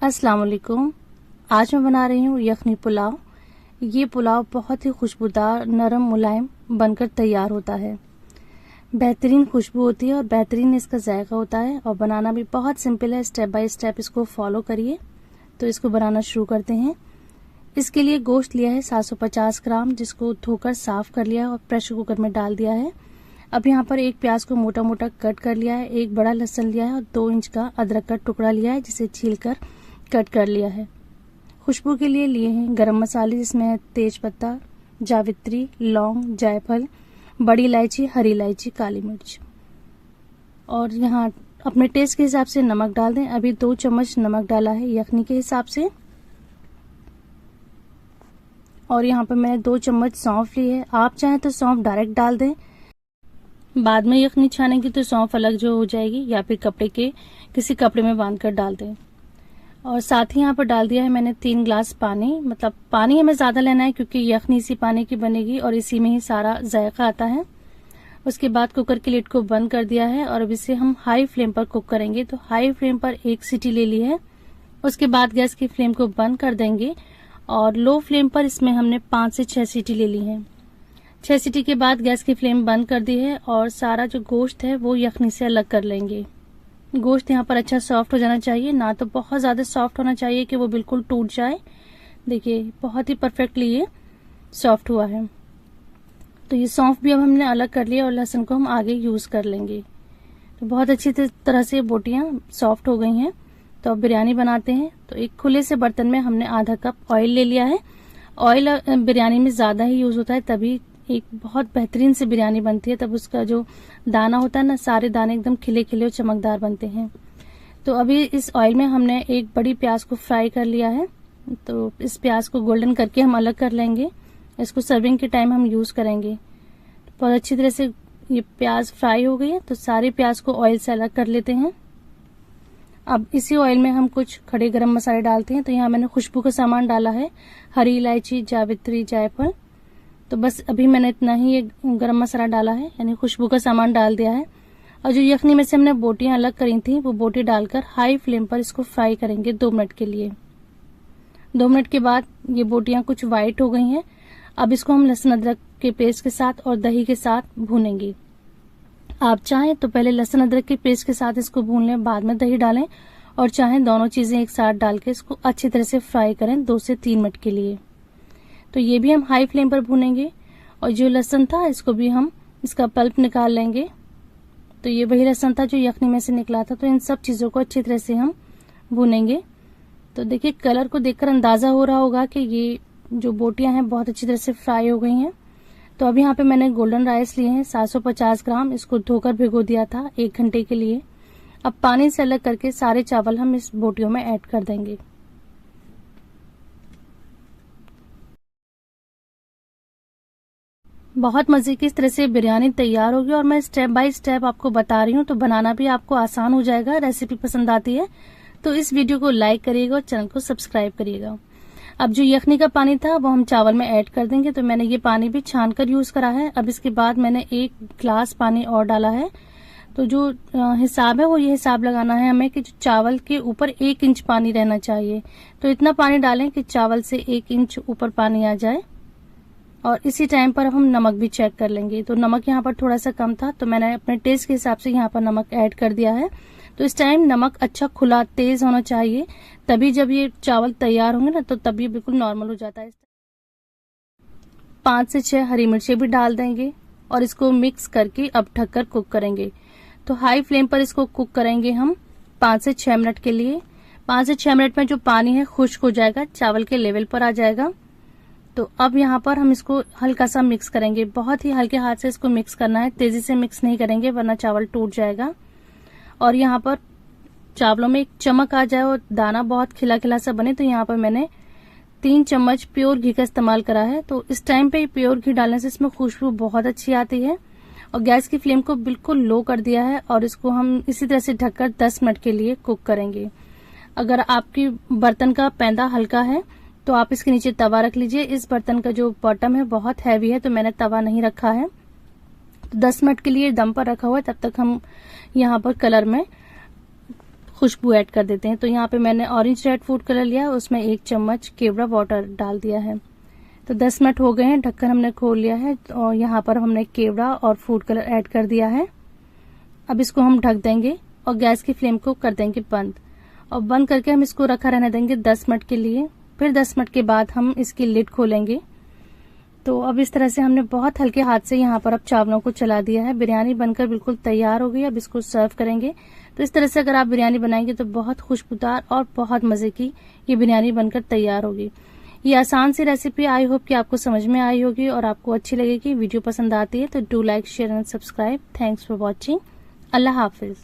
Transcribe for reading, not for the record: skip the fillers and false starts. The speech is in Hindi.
अस्सलाम वालेकुम। आज मैं बना रही हूँ यखनी पुलाव। ये पुलाव बहुत ही खुशबूदार, नरम, मुलायम बनकर तैयार होता है। बेहतरीन खुशबू होती है और बेहतरीन इसका जायका होता है और बनाना भी बहुत सिंपल है। स्टेप बाय स्टेप इसको फॉलो करिए। तो इसको बनाना शुरू करते हैं। इसके लिए गोश्त लिया है 750 ग्राम, जिसको धोकर साफ कर लिया और प्रेशर कुकर में डाल दिया है। अब यहाँ पर एक प्याज को मोटा मोटा कट कर लिया है, एक बड़ा लहसुन लिया है और 2 इंच का अदरक का टुकड़ा लिया है, जिसे छीलकर कट कर लिया है। खुशबू के लिए लिए हैं गरम मसाले, जिसमें है तेज पत्ता, जावित्री, लौंग, जायफल, बड़ी इलायची, हरी इलायची, काली मिर्च। और यहाँ अपने टेस्ट के हिसाब से नमक डाल दें। अभी 2 चम्मच नमक डाला है यखनी के हिसाब से। और यहाँ पर मैंने 2 चम्मच सौंफ ली है। आप चाहें तो सौंफ डायरेक्ट डाल दें, बाद में यखनी छानेंगे तो सौंफ अलग जो हो जाएगी, या फिर किसी कपड़े में बांधकर डाल दें। और साथ ही यहाँ पर डाल दिया है मैंने 3 ग्लास पानी। मतलब पानी हमें ज्यादा लेना है क्योंकि यखनी इसी पानी की बनेगी और इसी में ही सारा जायका आता है। उसके बाद कुकर की लिड को बंद कर दिया है और अब इसे हम हाई फ्लेम पर कुक करेंगे। तो हाई फ्लेम पर 1 सीटी ले ली है। उसके बाद गैस की फ्लेम को बंद कर देंगे और लो फ्लेम पर इसमें हमने 5 से 6 सीटी ले ली है। 6 सीटी के बाद गैस की फ्लेम बंद कर दी है और सारा जो गोश्त है वो यखनी से अलग कर लेंगे। गोश्त यहाँ पर अच्छा सॉफ्ट हो जाना चाहिए, ना तो बहुत ज्यादा सॉफ्ट होना चाहिए कि वो बिल्कुल टूट जाए। देखिए बहुत ही परफेक्टली ये सॉफ्ट हुआ है। तो ये सौंफ भी अब हमने अलग कर लिया और लहसुन को हम आगे यूज कर लेंगे। तो बहुत अच्छी तरह से बोटियां सॉफ्ट हो गई हैं। तो अब बिरयानी बनाते हैं। तो एक खुले से बर्तन में हमने आधा कप ऑयल ले लिया है। ऑयल बिरयानी में ज्यादा ही यूज होता है, तभी एक बहुत बेहतरीन से बिरयानी बनती है। तब उसका जो दाना होता है ना, सारे दाने एकदम खिले खिले और चमकदार बनते हैं। तो अभी इस ऑयल में हमने एक बड़ी प्याज को फ्राई कर लिया है। तो इस प्याज को गोल्डन करके हम अलग कर लेंगे। इसको सर्विंग के टाइम हम यूज करेंगे। बहुत अच्छी तरह से ये प्याज फ्राई हो गई है। तो सारे प्याज को ऑयल से अलग कर लेते हैं। अब इसी ऑयल में हम कुछ खड़े गरम मसाले डालते हैं। तो यहाँ मैंने खुशबू का सामान डाला है, हरी इलायची, जावित्री, जायफल। तो बस अभी मैंने इतना ही ये गरम मसाला डाला है, यानी खुशबू का सामान डाल दिया है। और जो यखनी में से हमने बोटियां अलग करी थी, वो बोटी डालकर हाई फ्लेम पर इसको फ्राई करेंगे 2 मिनट के लिए। 2 मिनट के बाद ये बोटियां कुछ व्हाइट हो गई हैं। अब इसको हम लहसुन अदरक के पेस्ट के साथ और दही के साथ भूनेंगे। आप चाहें तो पहले लहसुन अदरक के पेस्ट के साथ इसको भून लें, बाद में दही डालें, और चाहें दोनों चीजें एक साथ डाल के इसको अच्छी तरह से फ्राई करें 2 से 3 मिनट के लिए। तो ये भी हम हाई फ्लेम पर भूनेंगे। और जो लहसुन था इसको भी हम इसका पल्प निकाल लेंगे। तो ये वही लहसुन था जो यखनी में से निकला था। तो इन सब चीजों को अच्छी तरह से हम भूनेंगे। तो देखिए कलर को देखकर अंदाजा हो रहा होगा कि ये जो बोटियां हैं बहुत अच्छी तरह से फ्राई हो गई हैं। तो अभी यहाँ पे मैंने गोल्डन राइस लिए हैं 750 ग्राम। इसको धोकर भिगो दिया था 1 घंटे के लिए। अब पानी से अलग करके सारे चावल हम इस बोटियों में ऐड कर देंगे। बहुत मजे की इस तरह से बिरयानी तैयार होगी और मैं स्टेप बाय स्टेप आपको बता रही हूँ, तो बनाना भी आपको आसान हो जाएगा। रेसिपी पसंद आती है तो इस वीडियो को लाइक करिएगा और चैनल को सब्सक्राइब करिएगा। अब जो यखनी का पानी था वो हम चावल में ऐड कर देंगे। तो मैंने ये पानी भी छान कर यूज करा है। अब इसके बाद मैंने 1 ग्लास पानी और डाला है। तो जो हिसाब है वो ये हिसाब लगाना है हमें कि जो चावल के ऊपर 1 इंच पानी रहना चाहिए। तो इतना पानी डालें कि चावल से 1 इंच ऊपर पानी आ जाए। और इसी टाइम पर हम नमक भी चेक कर लेंगे। तो नमक यहाँ पर थोड़ा सा कम था, तो मैंने अपने टेस्ट के हिसाब से यहाँ पर नमक ऐड कर दिया है। तो इस टाइम नमक अच्छा खुला तेज होना चाहिए, तभी जब ये चावल तैयार होंगे ना, तो तब ये बिल्कुल नॉर्मल हो जाता है। 5 से 6 हरी मिर्चें भी डाल देंगे और इसको मिक्स करके अब ढककर कुक करेंगे। तो हाई फ्लेम पर इसको कुक करेंगे हम 5 से 6 मिनट के लिए। 5 से 6 मिनट में जो पानी है खुश्क हो जाएगा, चावल के लेवल पर आ जाएगा। तो अब यहाँ पर हम इसको हल्का सा मिक्स करेंगे। बहुत ही हल्के हाथ से इसको मिक्स करना है, तेजी से मिक्स नहीं करेंगे वरना चावल टूट जाएगा। और यहाँ पर चावलों में एक चमक आ जाए और दाना बहुत खिला खिला सा बने, तो यहाँ पर मैंने 3 चम्मच प्योर घी का इस्तेमाल करा है। तो इस टाइम पे प्योर घी डालने से इसमें खुशबू बहुत अच्छी आती है। और गैस की फ्लेम को बिल्कुल लो कर दिया है और इसको हम इसी तरह से ढककर 10 मिनट के लिए कुक करेंगे। अगर आपकी बर्तन का पैंदा हल्का है तो आप इसके नीचे तवा रख लीजिए। इस बर्तन का जो बॉटम है बहुत हैवी है, तो मैंने तवा नहीं रखा है। तो 10 मिनट के लिए दम पर रखा हुआ है। तब तक हम यहाँ पर कलर में खुशबू ऐड कर देते हैं। तो यहाँ पे मैंने ऑरेंज रेड फूड कलर लिया है, उसमें 1 चम्मच केवड़ा वाटर डाल दिया है। तो 10 मिनट हो गए हैं, ढक्कन हमने खोल लिया है और यहाँ पर हमने केवड़ा और फूड कलर ऐड कर दिया है। अब इसको हम ढक देंगे और गैस की फ्लेम को कर देंगे बंद, और बंद करके हम इसको रखा रहने देंगे 10 मिनट के लिए। फिर 10 मिनट के बाद हम इसकी लिड खोलेंगे। तो अब इस तरह से हमने बहुत हल्के हाथ से यहाँ पर अब चावलों को चला दिया है। बिरयानी बनकर बिल्कुल तैयार हो गई। अब इसको सर्व करेंगे। तो इस तरह से अगर आप बिरयानी बनाएंगे तो बहुत खुशबूदार और बहुत मजे की ये बिरयानी बनकर तैयार होगी। ये आसान सी रेसिपी आई होप कि आपको समझ में आई होगी और आपको अच्छी लगेगी। वीडियो पसंद आती है तो do like, share and subscribe. Thanks for watching. Allah Hafiz.